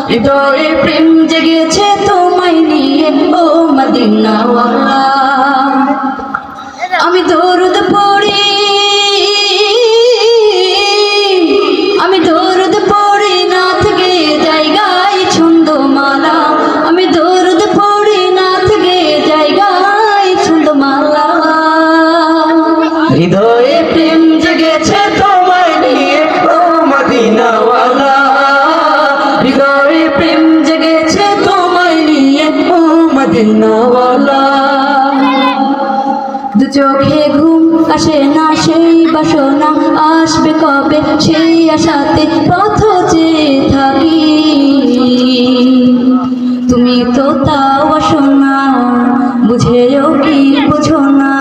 হৃদয়ে প্রেম জেগেছে তোমায় নিয়ে ও মদিনাওয়ালা। আমি দরুদ পড়ি, আমি দরুদ পড়ি না থেকে জায়গায় ছন্দমালা। আমি দরুদ পড়ি না থেকে জায়গায় ছন্দমালা। হৃদয়ে প্রেম জেগেছে তোমায় নিয়ে ও মদিনাওয়ালা। হৃদয়ে প্রেম জেগেছে তোমায় নিয়ে ও মদিনাওয়ালা। দু চোখে ঘুম আসে না সেই বাসনা, আসবে কবে সেই আশাতে পথ চেয়ে থাকি। তুমি তো তাও আসো না, বুঝেও কি বুঝো না,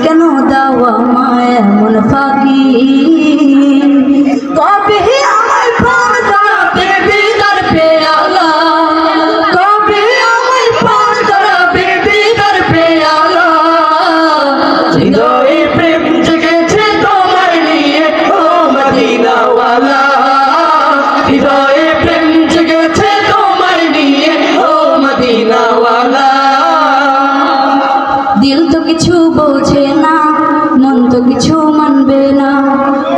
কেন দাও আমায় এমন ফাঁকি। কবে আমায় প্রাণ ধরাবে বিদার পেয়ালা, কবে আমায় প্রাণ ধরাবে বিদার পেয়ালা। হৃদয়ে প্রেম জেগেছে তোমায় নিয়ে ও মদিনাওয়ালা। হৃদয়ে প্রেম জেগেছে তোমায় নিয়ে ও মদিনাওয়ালা। দিল তো কিছু বোঝে না, মন তো কিছু মানবে না,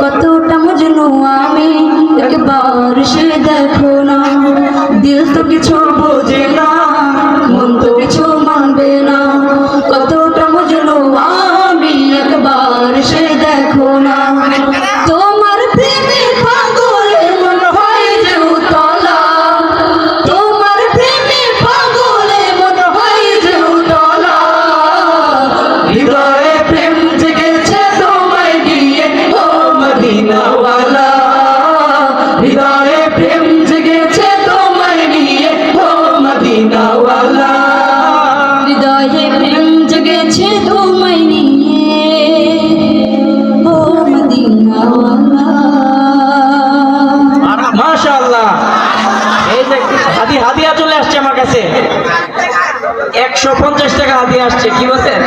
কতটা মজনু আমি একবার সে দেখো না। দিল তো কিছু বোঝে না, মন তো কিছু মানবে না, কতটা মজনু আমি একবার সে দেখো না। তোমার প্রেমে পাগলে মন হয় যে উতলা, তোমার প্রেমে পাগলে মন হয় যে উতলা। হৃদয়ে প্রেম জেগেছে তোমায় নিয়ে ও মদিনাওয়ালা। হৃদয়ে প্রেম জেগেছে তোমায় নিয়ে ও মদিনাওয়ালা। হৃদয়ে প্রেম জেগেছে তোমায় নিয়ে ও মদিনাওয়ালা। মাশাআল্লাহ। এই যে হাদিয়া চলে আসছে আমার কাছে, 150 টাকা হাদিয়া আসছে। কি বলছেন?